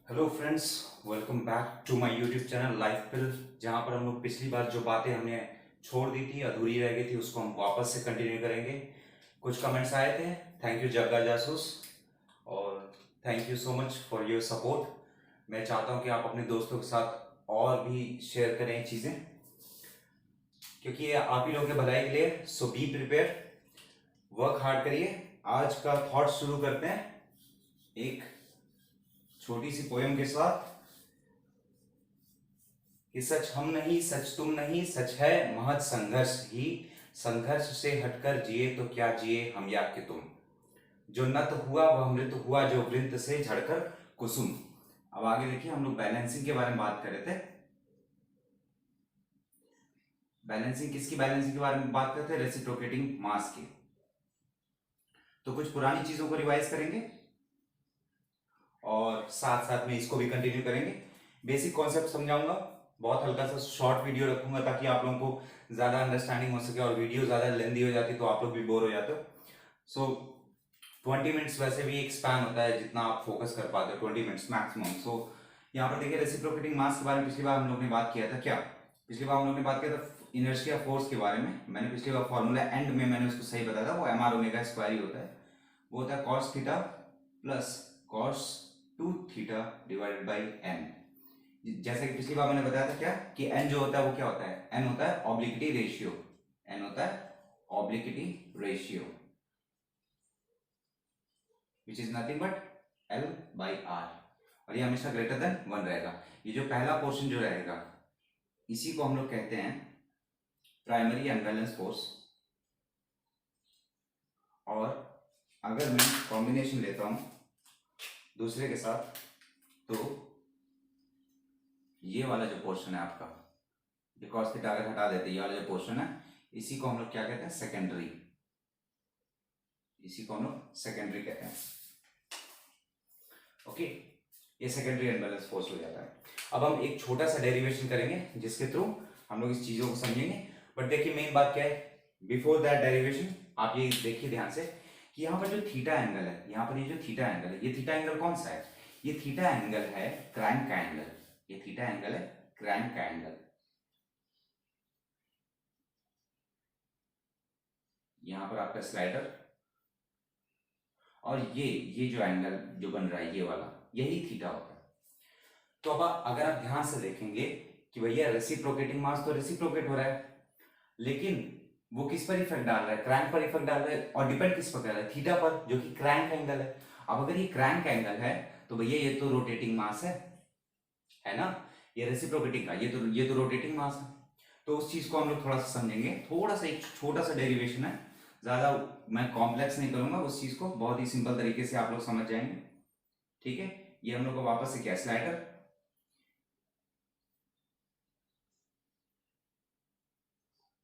Hello friends, welcome back to my YouTube channel life pill. जहां पर हम लोग पिछली बार जो बातें हमने छोड़ दी थी, अधूरी रह गई थी, उसको हम वापस से कंटिन्यू करेंगे। कुछ कमेंट्स आए थे। थैंक यू जग्गा जासूस, और thank you so much for your support. मैं चाहता हूं कि आप अपने दोस्तों के साथ और भी शेयर करें चीज़ें, क्योंकि ये आप ही लोगों के भलाई के लिए। सो बी प्रिपेयर, वर्क हार्ड करिए। आज का थॉट शुरू करते हैं एक छोटी सी पोएम के साथ कि सच हम नहीं, सच तुम नहीं, सच है महज संघर्ष ही। संघर्ष से हटकर जिए तो क्या जिए हम या कि तुम। जो नत हुआ वह मृत हुआ, जो वृंत से झड़कर कुसुम। अब आगे देखिए, हम लोग बैलेंसिंग के बारे में बात कर रहे थे। बैलेंसिंग किसकी? बैलेंसिंग के बारे में बात करते हैं, रेसिप्रोकेटिंग मास की। तो कुछ पुरानी चीजों को रिवाइज करेंगे और साथ साथ में इसको भी कंटिन्यू करेंगे। बेसिक कॉन्सेप्ट समझाऊंगा, बहुत हल्का सा शॉर्ट वीडियो रखूंगा ताकि आप लोगों को ज्यादा अंडरस्टैंडिंग हो सके, और वीडियो ज्यादा लेंदी हो जाती तो आप लोग भी बोर हो जाते हो। सो 20 मिनट्स वैसे भी एक स्पैन होता है जितना आप फोकस कर पाते हो, 20 मिनट्स मैक्सिमम। सो यहाँ पर देखिए, रेसिप्रोकेटिंग मास के बारे में पिछली बार हम लोग ने बात किया था। क्या पिछली बार हम लोग ने बात किया था? इनर्शिया फोर्स के बारे में। मैंने पिछली बार फॉर्मूला एंड में मैंने उसको सही बताया था, वो एम आर ओमेगा स्क्वायर ही होता है। वो होता है cos theta plus cos 2 theta divided by N. जैसे कि पिछली बार मैंने बताया था क्या, कि एन जो होता है वो क्या होता है? एन होता है ऑब्लिक्विटी रेशियो। एन होता है obliquity ratio, which is nothing but L by R. और ये हमेशा ग्रेटर देन 1 रहेगा। ये जो पहला पोर्शन जो रहेगा, इसी को हम लोग कहते हैं प्राइमरी अनबैलेंस फोर्स। और अगर मैं कॉम्बिनेशन लेता हूं दूसरे के साथ, तो ये वाला जो पोर्शन है आपका, ये cos थीटा अगर हटा देते, ये वाला जो पोर्शन है, इसी को हम लोग क्या कहते हैं? सेकेंडरी। इसी को हम लोग सेकेंडरी कहते हैं। ओके, ये सेकेंडरी अनबैलेंस फोर्स हो जाता है। अब हम एक छोटा सा डेरिवेशन करेंगे जिसके थ्रू हम लोग इस चीजों को समझेंगे। बट देखिए, मेन बात क्या है, बिफोर दैट डेरिवेशन आप ये देखिए ध्यान से कि यहाँ पर जो थीटा एंगल है, यहाँ पर ये जो थीटा एंगल है, ये थीटा एंगल कौन सा है? ये थीटा एंगल है क्रैंक का एंगल। ये थीटा एंगल है क्रैंक का एंगल। यहां पर आपका स्लाइडर, और ये जो एंगल जो बन रहा है, ये वाला, यही थीटा होता है। तो अब अगर आप ध्यान से देखेंगे कि भैया रेसिप्रोकेटिंग मास तो रेसिप्रोकेट हो रहा है, लेकिन वो किस पर इफेक्ट डाल रहा है? क्रैंक पर इफेक्ट डाल रहा है। और डिपेंड किस पर कर रहा है? थीटा पर, जो कि क्रैंक एंगल है। अब अगर ये क्रैंक एंगल है तो भैया ये तो रोटेटिंग मास है ना? ये रेसिप्रोकेटिंग का, ये तो रोटेटिंग मास है। तो उस चीज को हम लोग थोड़ा सा समझेंगे। थोड़ा सा एक छोटा सा डेरिवेशन है, ज्यादा मैं कॉम्प्लेक्स नहीं करूंगा उस चीज को, बहुत ही सिंपल तरीके से आप लोग समझ जाएंगे। ठीक है, ये हम लोग को वापस से क्या, स्लाइडर,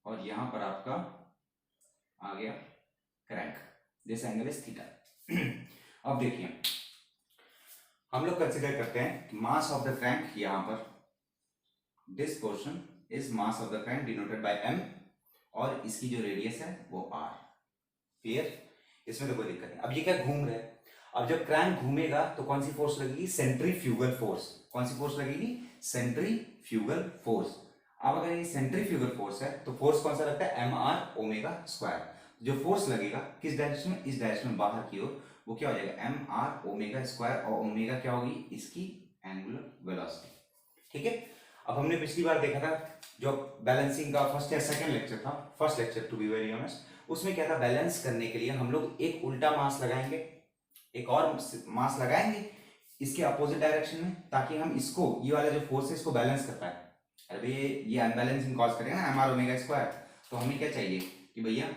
और यहां पर आपका आ गया crank. This angle is theta. अब देखिए, हम लोग कंसिडर करते हैं मास ऑफ द क्रैंक। यहां पर this portion is mass of the crank denoted by m, और इसकी जो रेडियस है वो r। क्लियर? इसमें तो कोई दिक्कत नहीं। अब ये क्या घूम रहा है? अब जब क्रैंक घूमेगा तो कौन सी फोर्स लगेगी? Centrifugal force. कौन सी फोर्स लगेगी? Centrifugal force. अब अगर ये सेंट्रीफ्यूगल फोर्स है तो फोर्स कौन सा लगता है? M R omega square. जो फोर्स लगेगा किस डायरेक्शन में? इस डायरेक्शन में, बाहर की ओर, वो क्या हो जाएगा? M R omega square. और ओमेगा क्या होगी? इसकी एंगुलर वेलोसिटी। ठीक है, अब हमने पिछली बार देखा था जो बैलेंसिंग का फर्स्ट या सेकंड लेक्चर था, first lecture to be very honest, उसमें क्या था? बैलेंस करने के लिए हम लोग एक उल्टा मास लगाएंगे, एक और मास लगाएंगे इसके अपोजिट डायरेक्शन में, ताकि हम इसको, ये वाला जो फोर्स है, इसको बैलेंस कर पाए। अरे भैया, ये अनबैलेंसिंग कॉज करेगा ना एम आर ओमेगा स्क्वायर। तो हमें क्या चाहिए कि भैया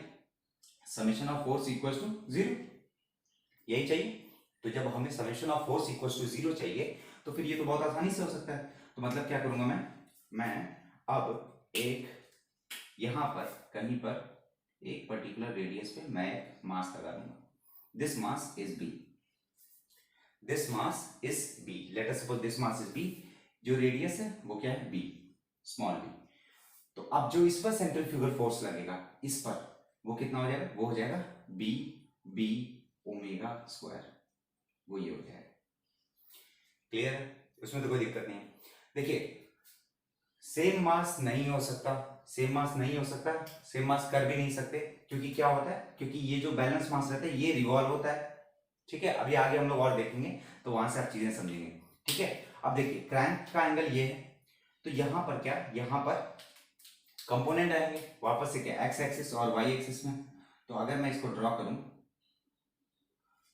summation of force equals to 0, यही चाहिए। तो जब हमें summation of force equals to 0 चाहिए, तो फिर ये तो बहुत आसानी से हो सकता है। तो मतलब क्या करूंगा मैं अब एक यहां पर कहीं पर एक पर्टिकुलर रेडियस पे मैं एक मास लगा दूंगा। This mass is B. This mass is B. Let us suppose this mass is B. जो रेडियस है वो क्या है? B, small B. तो अब जो इस पर सेंट्रीफ्यूगल फोर्स लगेगा, इस पर, वो कितना हो जाएगा? वो हो जाएगा बी ओमेगा स्क्वायर। वो ये हो जाएगा। क्लियर है, उसमें तो कोई दिक्कत नहीं है। देखिए सेम मास नहीं हो सकता, सेम मास नहीं हो सकता, सेम मास कर भी नहीं सकते, क्योंकि क्या होता है, क्योंकि ये जो बैलेंस मास रहता है ये रिवॉल्व होता है। ठीक है, अभी आगे हम लोग और देखेंगे तो वहां से आप चीजें समझेंगे। ठीक है, अब देखिए क्रैंक का एंगल ये है, तो यहां पर क्या, यहां पर कंपोनेंट आएंगे वापस से क्या, एक्स एक्सिस और वाई एक्सिस में। तो अगर मैं इसको ड्रॉ करूं,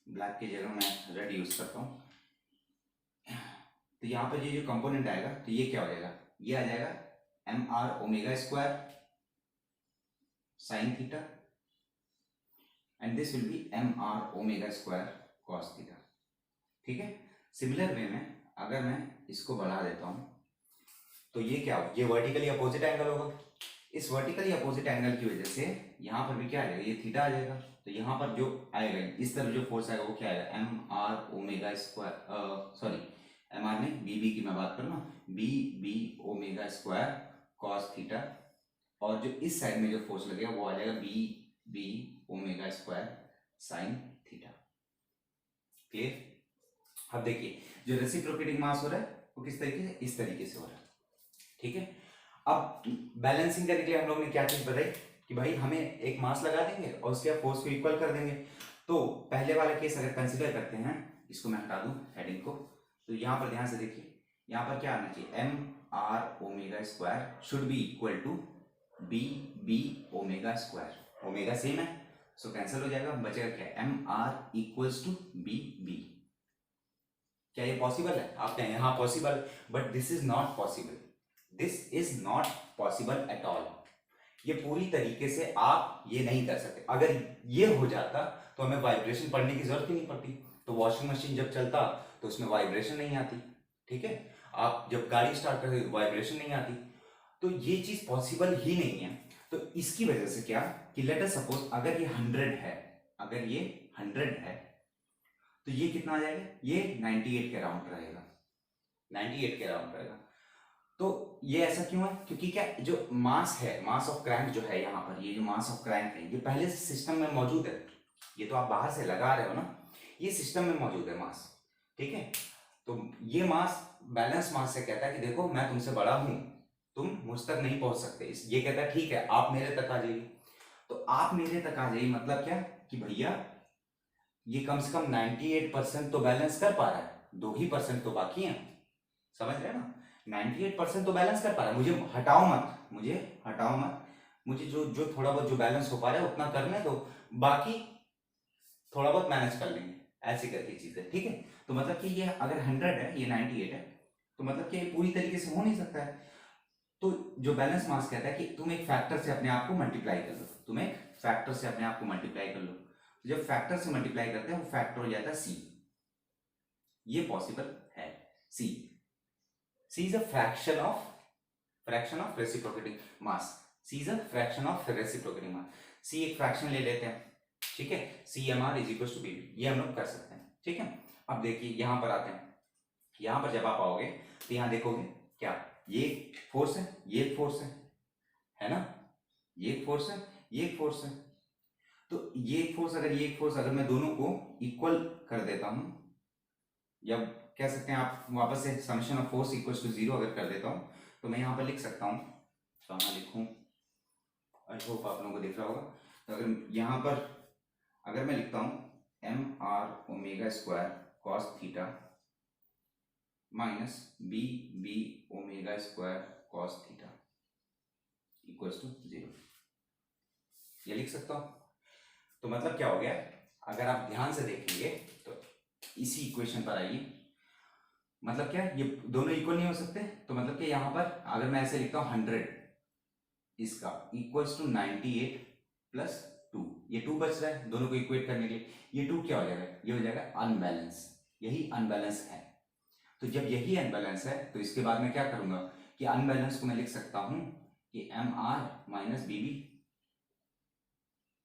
ब्लैक की जगह मैं रेड यूज करता हूं, तो यहाँ पर ये जो कंपोनेंट आएगा तो ये क्या हो जाएगा, ये आ जाएगा M R omega square sine theta and this will be M R omega square cos theta. ठीक है, सिमिलर वे में अगर मैं इसको बढ़ा देता हूं तो ये क्या हो, ये वर्टिकली अपोजिट एंगल होगा। इस वर्टिकली अपोजिट एंगल की वजह से यहाँ पर भी क्या आ जाएगा, ये थीटा आ जाएगा। तो यहाँ पर जो आएगा इस तरफ जो फोर्स आएगा वो क्या आएगा, M R omega square, sorry M R में बी बी की मैं बात करूँ ना, B B omega square cos theta, और जो इस साइड में जो फोर्स लगेगा वो आ जाएगा B B omega square sine theta. Clear. अब देखिए जो रेसिप्रोकेटिंग मास हो रहा है वो किस तरीके से, इस तरीके से हो रहा है। ठीक है, अब बैलेंसिंग करने के लिए हम लोग ने क्या चीज बताई कि भाई हमें एक मास लगा देंगे और उसके बाद फोर्स को इक्वल कर देंगे। तो पहले वाला केस अगर कंसिडर करते हैं, इसको मैं हटा दूं हेडिंग को, तो यहां पर ध्यान से देखिए, यहां पर क्या आना चाहिए, M R omega square should be equal to B B omega square. Omega same है सो कैंसिल हो जाएगा, बचेगा क्या, M R equals to B B. क्या ये पॉसिबल है, आप कहेंगे हाँ possible, but this is not possible, this is not possible at all. ये पूरी तरीके से आप ये नहीं कर सकते। अगर ये हो जाता तो हमें वाइब्रेशन पढ़ने की जरूरत ही नहीं पड़ती। तो वॉशिंग मशीन जब चलता तो उसमें वाइब्रेशन नहीं आती। ठीक है, आप जब गाड़ी स्टार्ट करते तो वाइब्रेशन नहीं आती। तो ये चीज पॉसिबल ही नहीं है। तो इसकी वजह से क्या कि लेट अस सपोज अगर ये 100 है, अगर ये 100 है तो ये कितना आ जाएगा, ये 98 के अराउंड रहेगा, 98 के अराउंड रहेगा। तो ये ऐसा क्यों है, क्योंकि क्या जो मास है, मास ऑफ क्रैंक जो है यहाँ पर, ये जो मास ऑफ क्रैंक है ये पहले से सिस्टम में मौजूद है। ये तो आप बाहर से लगा रहे हो ना, ये सिस्टम में मौजूद है मास। ठीक है, तो ये मास बैलेंस मास से कहता है कि देखो मैं तुमसे बड़ा हूं, तुम मुझ तक नहीं पहुंच सकते। ये कहता है ठीक है आप मेरे तक आ जाइए। तो आप मेरे तक आ जाइए मतलब क्या कि भैया ये कम से कम 98% तो बैलेंस कर पा रहा है, 2% तो बाकी है। समझ रहे हैं ना, 98% तो बैलेंस कर पा रहा है, मुझे हटाओ मत, मुझे हटाओ मत, मुझे जो जो थोड़ा बहुत जो बैलेंस हो पा रहा है उतना करने दो, बाकी थोड़ा बहुत मैनेज कर लेंगे, ऐसी करके चीजें। ठीक है, तो मतलब कि ये अगर 100 है, ये 98 है, तो मतलब कि ये पूरी तरीके से हो नहीं सकता है। तो जो बैलेंस मास कहता है कि तुम एक फैक्टर से अपने आप को मल्टीप्लाई कर लो, तुम एक फैक्टर से अपने आप को मल्टीप्लाई कर लो। जब फैक्टर से मल्टीप्लाई करते हैं वो फैक्टर हो जाता है सी। ये पॉसिबल है, सी, C is a fraction of reciprocating mass. C is a fraction of reciprocating mass. C एक फ्रैक्शन ले लेते हैं। ठीक है, CMR is equals to BB, ये हम लोग कर सकते हैं। ठीक है, अब देखिए यहां पर आते हैं, यहां पर जब आप आओगे तो यहां देखोगे क्या, ये फोर्स है, ये फोर्स है ना, ये फोर्स है, ये फोर्स है। तो ये फोर्स अगर ये फोर्स अगर मैं दोनों को इक्वल कर देता हूं, या कह सकते हैं आप वापस से summation of force equals to 0 अगर कर देता हूं, तो मैं यहां पर लिख सकता हूं, तो मैं लिखूं, आई होप आप लोगों को दिख रहा होगा। तो अगर यहां पर अगर मैं लिखता हूं M R omega square cos theta minus B B omega square cos theta equals to 0, ये लिख सकता हूं। तो मतलब क्या हो गया, अगर आप ध्यान से देखेंगे तो इसी इक्वेशन पर आइए, मतलब क्या ये दोनों इक्वल नहीं हो सकते। तो मतलब कि यहां पर अगर मैं ऐसे लिखता हूं 100 इसका इक्वल्स टू 98 प्लस 2, ये 2 बच रहा है दोनों को इक्वेट करने के लिए, ये 2 क्या हो जाएगा, ये हो जाएगा अनबैलेंस, यही अनबैलेंस है। तो जब यही अनबैलेंस है तो इसके बाद मैं क्या करूंगा कि अनबैलेंस को मैं लिख सकता हूं कि एम आर माइनस बीबी,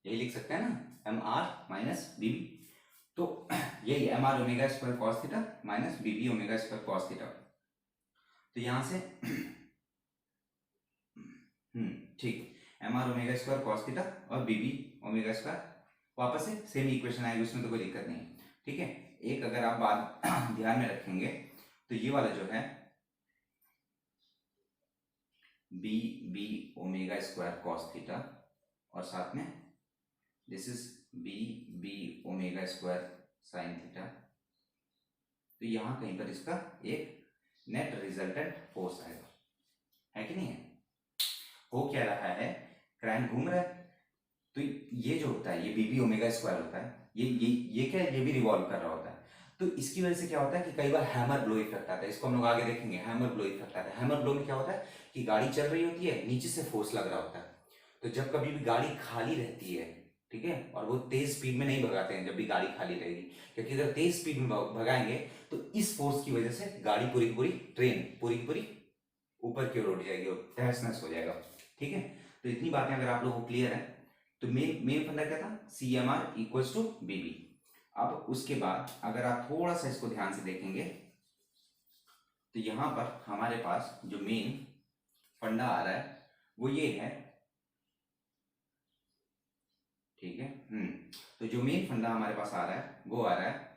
यही लिख सकते हैं ना, एम आर माइनस बीबी। तो यही M R omega square cos theta minus BB omega square cos theta. तो यहां से ठीक, M R omega square cos theta और बीबी ओमेगा स्क्वायर, वापस से सेम इक्वेशन आएगी, उसमें तो कोई दिक्कत नहीं। ठीक है, एक अगर आप बात ध्यान में रखेंगे तो ये वाला जो है B B omega square cos theta और साथ में this is B B omega square sine theta. तो यहां कहीं पर इसका एक नेट रिजल्टेंट फोर्स आएगा, है कि नहीं है? हो क्या रहा है, क्रैंक घूम रहा है, तो ये जो होता है ये बी बी ओमेगा स्क्वायर होता है, ये क्या है, ये भी रिवॉल्व कर रहा होता है। तो इसकी वजह से क्या होता है कि कई बार हैमर ब्लो इफेक्ट आता है, इसको हम लोग आगे देखेंगे। हैमर ब्लो इफेक्ट आता है। हैमर ब्लो में क्या होता है कि गाड़ी चल रही होती है, नीचे से फोर्स लग रहा होता है। तो जब कभी भी गाड़ी खाली रहती है, ठीक है, और वो तेज स्पीड में नहीं भगाते हैं जब भी गाड़ी खाली रहेगी, क्योंकि अगर तेज स्पीड में भगाएंगे तो इस फोर्स की वजह से गाड़ी पूरी की पूरी, ट्रेन पूरी की पूरी ऊपर की ओर उठ जाएगी और तहस नहस हो जाएगा, ठीक है। तो इतनी बातें अगर आप लोगों को क्लियर है तो मेन फंडा क्या था, C M R equals to B B. अब उसके बाद अगर आप थोड़ा सा इसको ध्यान से देखेंगे तो यहां पर हमारे पास जो मेन फंडा आ रहा है वो ये है, ठीक है। तो जो मेन फंडा हमारे पास आ रहा है वो आ रहा है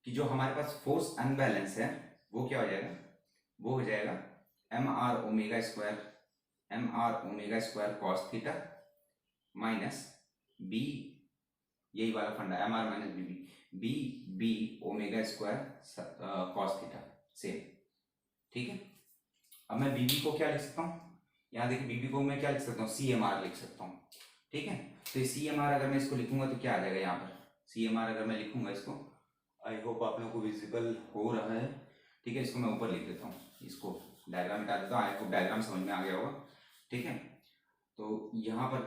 कि जो हमारे पास फोर्स अनबैलेंस है वो क्या हो जाएगा, वो हो जाएगा M R omega square cos theta minus B, यही वाला फंडा M R minus B B, B B omega square cos theta, same, ठीक है। अब मैं बीबी को क्या लिख सकता हूँ, यहाँ देखिए बीबी को मैं क्या लिख सकता हूँ, सी एम आर लिख सकता हूँ, ठीक है। तो सी एम आर अगर मैं इसको लिखूंगा तो क्या आ जाएगा, यहाँ पर सी एम आर अगर मैं लिखूंगा इसको, आई होप आप लोगों को विजिबल हो रहा है, ठीक है। इसको मैं ऊपर लिख देता हूँ, इसको डायग्राम में डाल देता हूँ, आई होप डायग्राम समझ में आ गया होगा, ठीक है। तो यहाँ पर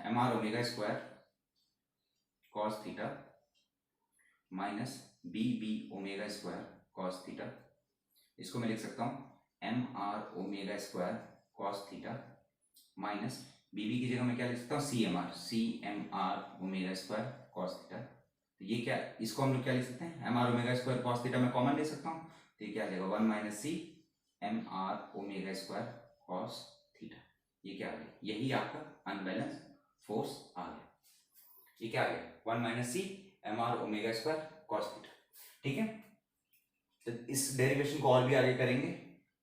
M R omega square cos theta minus B B omega square cos theta, इसको मैं लिख सकता हूँ M R omega square cos theta minus B B की जगह मैं क्या लिख सकता हूँ, C M R omega square cos theta. तो ये क्या, इसको हम लोग क्या लिख सकते हैं, M R omega square cos theta में कॉमन ले सकता हूँ, तो ये क्या आ जाएगा 1 minus C M R omega square cos theta. ये क्या आ गया, यही आपका अनबैलेंस फोर्स आ गया। ये क्या आ गया 1 minus C M R omega square cos theta, ठीक है। तो इस डेरिवेशन को और भी आगे करेंगे,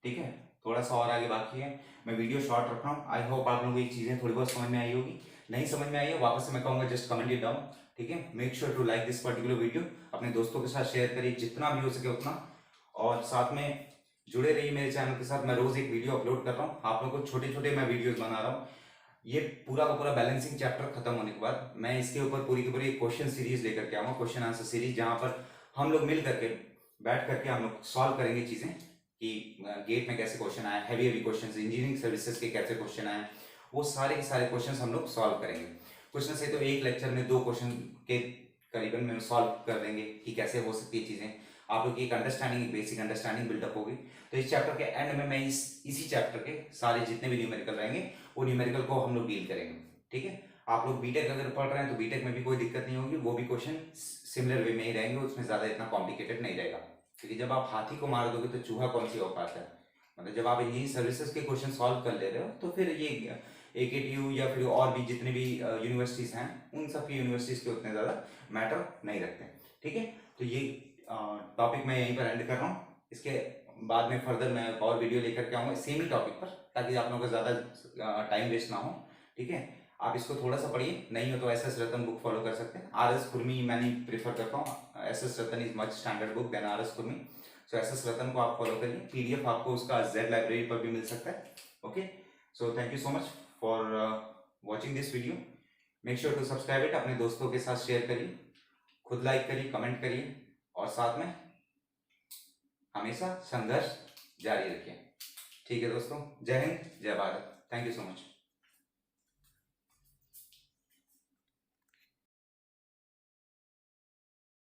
ठीक है। थोड़ा सा और आगे बाकी है, मैं वीडियो शॉर्ट रख रहा हूँ। आई होप आप लोगों को ये चीजें थोड़ी बहुत समझ में आई होगी, नहीं समझ में आई है वापस से मैं कहूँगा जस्ट कमेंट इट डाउन, ठीक है। Make sure to like this particular video, अपने दोस्तों के साथ शेयर करिए जितना भी हो सके उतना, और साथ में जुड़े रहिए मेरे चैनल के साथ। मैं रोज एक वीडियो अपलोड कर रहा हूँ, आप लोगों को छोटे छोटे मैं वीडियोज बना रहा हूँ। ये पूरा का पूरा बैलेंसिंग चैप्टर खत्म होने के बाद मैं इसके ऊपर पूरी की पूरी क्वेश्चन सीरीज लेकर के आऊंगा, क्वेश्चन आंसर सीरीज, जहां पर हम लोग मिल करके बैठ करके हम लोग सॉल्व करेंगे चीजें कि गेट में कैसे क्वेश्चन आए, हैवी क्वेश्चन, इंजीनियरिंग सर्विसेज के कैसे क्वेश्चन आए, वो सारे के सारे क्वेश्चन हम लोग सॉल्व करेंगे। कुछ ना सही तो एक लेक्चर में 2 क्वेश्चन के करीबन में सॉल्व कर देंगे कि कैसे हो सकती है चीजें, आप लोग की एक अंडरस्टैंडिंग, बेसिक अंडरस्टैंडिंग बिल्डअप होगी। तो इस चैप्टर के एंड में मैं इसी चैप्टर के सारे जितने भी न्यूमेरिकल रहेंगे वो न्यूमेरिकल को हम लोग डील करेंगे, ठीक है। आप लोग बीटेक अगर पढ़ रहे हैं तो बीटेक में भी कोई दिक्कत नहीं होगी, वो भी क्वेश्चन सिमिलर वे में ही रहेंगे, उसमें ज्यादा इतना कॉम्प्लिकेटेड नहीं रहेगा। क्योंकि जब आप हाथी को मार दोगे तो चूहा कौन सी औकात है, मतलब जब आप इंजीनियरिंग सर्विसेज के क्वेश्चन सॉल्व कर ले रहे हो तो फिर ये AKTU या फिर और भी जितने भी यूनिवर्सिटीज हैं उन सब की यूनिवर्सिटीज के उतने ज्यादा मैटर नहीं रखते, ठीक है। तो ये टॉपिक मैं यहीं पर एंड कर रहा हूँ, इसके बाद में फर्दर मैं और वीडियो लेकर के आऊँगा सेम ही टॉपिक पर, ताकि आप लोगों का ज़्यादा टाइम वेस्ट ना हो, ठीक है। आप इसको थोड़ा सा पढ़िए, नहीं हो तो SS रतन बुक फॉलो कर सकते हैं। RS खुरमी मैंने प्रीफर करता हूँ, SS Ratan is much standard book than RS Khurmi, so SS रतन को आप फॉलो करिए। PDF आपको उसका Z लाइब्रेरी पर भी मिल सकता है, okay. So thank you so much for watching this video, make sure to subscribe it, अपने दोस्तों के साथ शेयर करिए, खुद लाइक करिए, कमेंट करिए, और साथ में हमेशा संघर्ष जारी रखिए, ठीक है दोस्तों। जय हिंद, जय Bharat, thank you so much.